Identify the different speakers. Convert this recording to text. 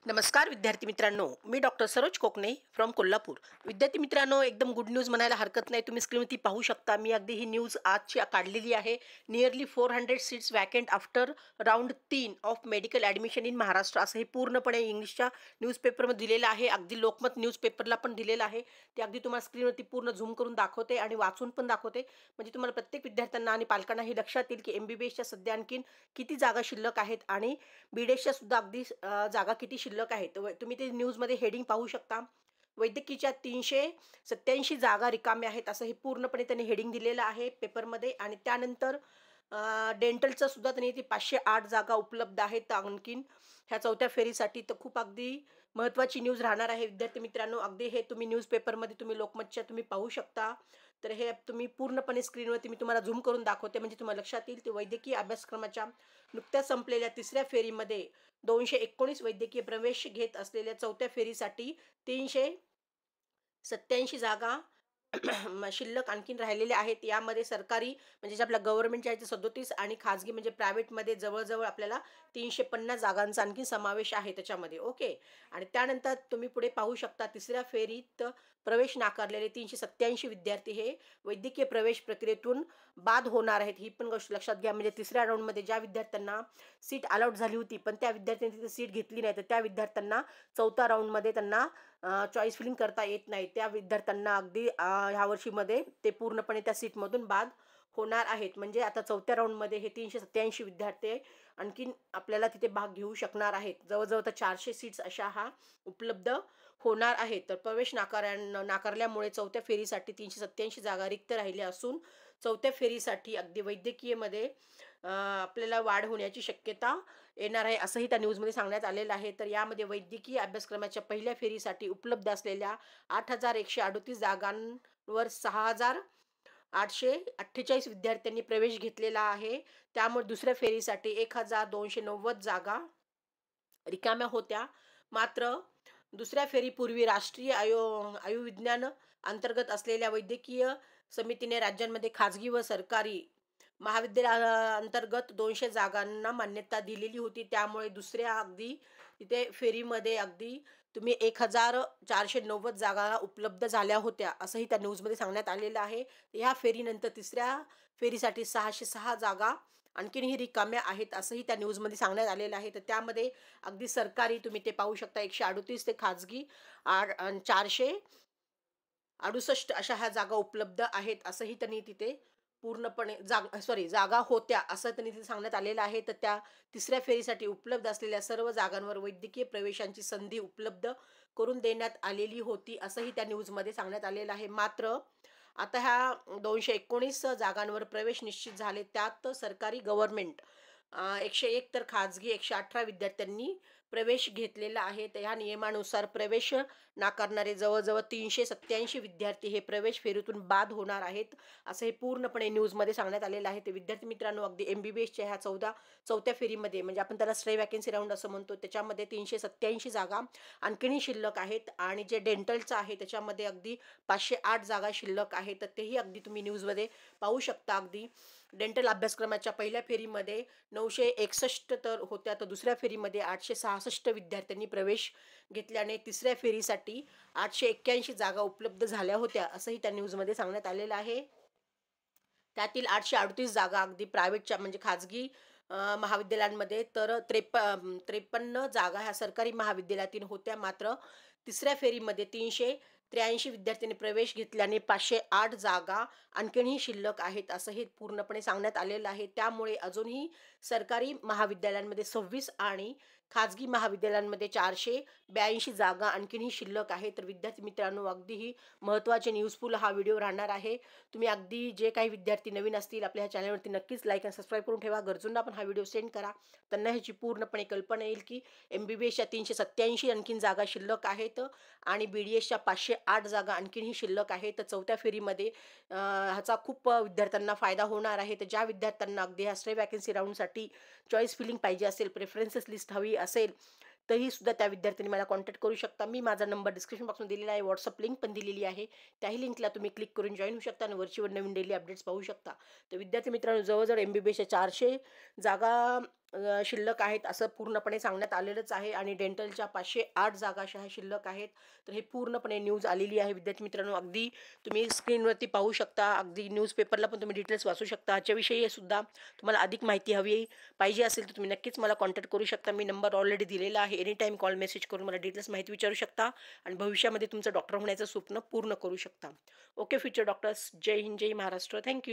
Speaker 1: नमस्कार विद्यार्थी मित्रांनो, मी डॉक्टर सरोज कोकणे फ्रॉम कोल्हापूर. विद्यार्थी मित्रांनो, एकदम गुड न्यूज म्हणायला हरकत नाही. तुम्ही स्क्रीनवरती पाहू शकता. मी अगदी ही न्यूज आजची काढलेली आहे. Nearly 400 seats vacant after round 3 of medical admission in Maharashtra, असं हे पूर्णपणे इंग्लिशच्या न्यूजपेपरमध्ये दिलेलं आहे. अगदी लोकमत न्यूजपेपरला पण दिलेलं आहे. ते अगदी तुम्हाला स्क्रीनवरती पूर्ण झूम करून दाखवते आणि वाचून पण दाखवते, म्हणजे तुम्हाला प्रत्येक विद्यार्थ्यांना आणि पालकांना हे लक्षात येईल की MBBSच्या सध्या आणखीन किती जागा शिल्लक आहेत आणि BDSच्या सुद्धा अगदी जागा किती शिल्लक आहेत. तुम्ही ते न्यूजमध्ये हेडिंग पाहू शकता. वैद्यकीच्या 387 जागा रिकाम्या आहेत, असं हे पूर्णपणे त्यांनी हेडिंग दिलेलं आहे पेपरमध्ये. आणि त्यानंतर डेंटलचं सुद्धा त्यांनी ती 508 जागा उपलब्ध आहेत आणखीन ह्या चौथ्या फेरीसाठी. तर खूप अगदी महत्त्वाची न्यूज राहणार आहे विद्यार्थी मित्रांनो. अगदी हे तुम्ही न्यूजपेपरमध्ये तुम्ही लोकमतच्या तुम्ही पाहू शकता. तर हे तुम्ही पूर्णपणे स्क्रीनवरती मी तुम्हाला झूम करून दाखवते, म्हणजे तुम्हाला लक्षात येईल. ते वैद्यकीय अभ्यासक्रमाच्या नुकत्याच संपलेल्या तिसऱ्या फेरीमध्ये 219 वैद्यकीय प्रवेश घेत असलेल्या चौथ्या फेरीसाठी 387 जागा शिल्लक आणखीन राहिलेल्या आहेत. यामध्ये सरकारी म्हणजे जे आपल्या गव्हर्नमेंटच्या आहे ते 37 आणि खाजगी म्हणजे प्रायव्हेटमध्ये जवळजवळ आपल्याला 350 जागांचा आणखी समावेश आहे त्याच्यामध्ये. ओके. आणि त्यानंतर तुम्ही पुढे पाहू शकता, तिसऱ्या फेरीत प्रवेश नाकारलेले 387 विद्यार्थी हे वैद्यकीय प्रवेश प्रक्रियेतून बाद होणार आहेत. ही पण गोष्ट लक्षात घ्या. म्हणजे तिसऱ्या राऊंडमध्ये ज्या विद्यार्थ्यांना सीट अलॉट झाली होती पण त्या विद्यार्थ्यांनी तिथे सीट घेतली नाही, तर त्या विद्यार्थ्यांना चौथ्या राऊंडमध्ये त्यांना चॉईस फिलिंग करता येत नाही. त्या विद्यार्थ्यांना अगदी ह्या वर्षीमध्ये ते पूर्णपणे त्या सीटमधून बाद होणार आहेत. म्हणजे आता चौथ्या राऊंडमध्ये हे 387 विद्यार्थी आणखीन आपल्याला तिथे भाग घेऊ शकणार आहेत. जवळजवळ तर 400 सीट्स अशा उपलब्ध होणार आहेत. तर प्रवेश नाकारल्यामुळे चौथ्या फेरीसाठी 387 जागा रिक्त राहिल्या असून चौथ्या फेरीसाठी अगदी वैद्यकीयमध्ये आपल्याला वाढ होण्याची शक्यता येणार आहे, असंही त्या न्यूजमध्ये सांगण्यात आलेलं आहे. तर यामध्ये वैद्यकीय अभ्यासक्रमाच्या पहिल्या फेरीसाठी उपलब्ध असलेल्या 8138 जागांवर 6848 विद्यार्थ्यांनी प्रवेश घेतलेला आहे. त्यामुळे दुसऱ्या फेरीसाठी 1290 जागा रिकाम्या होत्या. मात्र दुसऱ्या फेरीपूर्वी राष्ट्रीय आयुर्विज्ञान अंतर्गत असलेल्या वैद्यकीय समितीने राज्यांमध्ये खाजगी व सरकारी महाविद्यालयांतर्गत 200 जागांना मान्यता दिलेली होती. त्यामुळे दुसऱ्या अगदी तिथे फेरीमध्ये अगदी तुम्ही 1490 जागा उपलब्ध झाल्या होत्या, असंही त्या न्यूजमध्ये सांगण्यात आलेलं आहे. ह्या फेरीनंतर तिसऱ्या फेरीसाठी 606 जागा आणखीनही रिकाम्या आहेत, असंही त्या न्यूजमध्ये सांगण्यात आलेलं आहे. तर त्यामध्ये अगदी सरकारी तुम्ही ते पाहू शकता 138 ते खाजगी 468 अशा ह्या जागा उपलब्ध आहेत, असंही त्यांनी तिथे पूर्णपणे जागा होत्या असं त्यांनी तिथे सांगण्यात आलेलं आहे. तर त्या तिसऱ्या फेरीसाठी उपलब्ध असलेल्या सर्व जागांवर वैद्यकीय प्रवेशांची संधी उपलब्ध करून देण्यात आलेली होती, असंही त्या न्यूजमध्ये सांगण्यात आलेलं आहे. मात्र आता ह्या 219 जागांवर प्रवेश निश्चित झाले. त्यात सरकारी गव्हर्नमेंट 101 तर खाजगी 118 विद्यार्थ्यांनी प्रवेश घेतलेला आहे. तर ह्या नियमानुसार प्रवेश नाकारणारे जवळजवळ 387 विद्यार्थी हे प्रवेश फेरीतून बाद होणार आहेत, असं हे पूर्णपणे न्यूजमध्ये सांगण्यात आलेलं आहे. ते विद्यार्थी मित्रांनो, अगदी MBBSच्या ह्या चौथ्या फेरीमध्ये म्हणजे आपण त्याला स्ट्रे वॅकन्सी राऊंड असं म्हणतो, त्याच्यामध्ये 387 जागा आणखीनही शिल्लक आहेत. आणि जे डेंटलचं आहे त्याच्यामध्ये अगदी 508 जागा शिल्लक आहेत. तर तेही अगदी तुम्ही न्यूजमध्ये पाहू शकता. अगदी डेंटल अभ्यासक्रमाच्या पहिल्या फेरीमध्ये 961 तर होत्या, तर दुसऱ्या फेरीमध्ये 866 विद्यार्थ्यांनी प्रवेश घेतल्याने तिसऱ्या फेरीसाठी 881 जागा उपलब्ध झाल्या होत्या, असंही त्या न्यूजमध्ये सांगण्यात आलेलं आहे. त्यातील 838 जागा अगदी प्रायव्हेटच्या म्हणजे खाजगी महाविद्यालयांमध्ये, तर 53 जागा ह्या सरकारी महाविद्यालयातील होत्या. मात्र तिसऱ्या फेरीमध्ये 383 विद्यार्थ्यांनी प्रवेश घेतल्याने 508 जागा आणखीनही शिल्लक आहेत, असं हे पूर्णपणे सांगण्यात आलेलं आहे. त्यामुळे अजूनही सरकारी महाविद्यालयांमध्ये 26 आणि खाजगी महाविद्यालयांमध्ये 482 जागा आणखीनही शिल्लक आहे. तर विद्यार्थी मित्रांनो, अगदी ही महत्त्वाचे न्यूजफुल हा व्हिडिओ राहणार आहे. तुम्ही अगदी जे काही विद्यार्थी नवीन असतील आपल्या ह्या चॅनलवरती नक्कीच लाईक आणि सबस्क्राईब करून ठेवा. गरजूंना पण हा व्हिडिओ सेंड करा. त्यांना ह्याची पूर्णपणे कल्पना येईल की MBBSच्या 387 आणखीन जागा शिल्लक आहेत आणि BDSच्या 508 जागा आणखीनही शिल्लक आहेत. तर चौथ्या फेरीमध्ये ह्याचा खूप विद्यार्थ्यांना फायदा होणार आहे. तर ज्या विद्यार्थ्यांना अगदी ह्या स्ट्रे वॅकन्सी राऊंडसाठी चॉईस फिलिंग पाहिजे असेल, प्रेफरन्सेस लिस्ट हवी असेल, तरी सुद्धा त्या विद्यार्थ्यांनी मला कॉन्टॅक्ट करू शकता. मी माझा नंबर डिस्क्रिप्शन बॉक्समध्ये दिलेला आहे. व्हॉट्सअप लिंक पण दिलेली आहे. त्याही लिंकला तुम्ही क्लिक करून जॉईन होऊ शकता आणि वरचीवर नवीन डेली अपडेट्स पाहू शकता. तर विद्यार्थी मित्रांनो, जवळजवळ MBBSच्या 400 जागा शिल्लक आहेत असं पूर्णपणे सांगण्यात आलेलंच आहे आणि डेंटलच्या 508 जागा अशा ह्या शिल्लक आहेत. तर हे पूर्णपणे न्यूज आलेली आहे विद्यार्थी मित्रांनो. अगदी तुम्ही स्क्रीनवरती पाहू शकता. अगदी न्यूजपेपरला पण तुम्ही डिटेल्स वाचू शकता. ह्याच्याविषयी सुद्धा तुम्हाला अधिक माहिती हवी पाहिजे असेल तर तुम्ही नक्कीच मला कॉन्टॅक्ट करू शकता. मी नंबर ऑलरेडी दिलेला आहे. एनी टाईम कॉल मेसेज करून मला डिटेल्स माहिती विचारू शकता आणि भविष्यामध्ये तुमचं डॉक्टर होण्याचं स्वप्न पूर्ण करू शकता. Okay future doctors. जय हिंद, जय महाराष्ट्र. थँक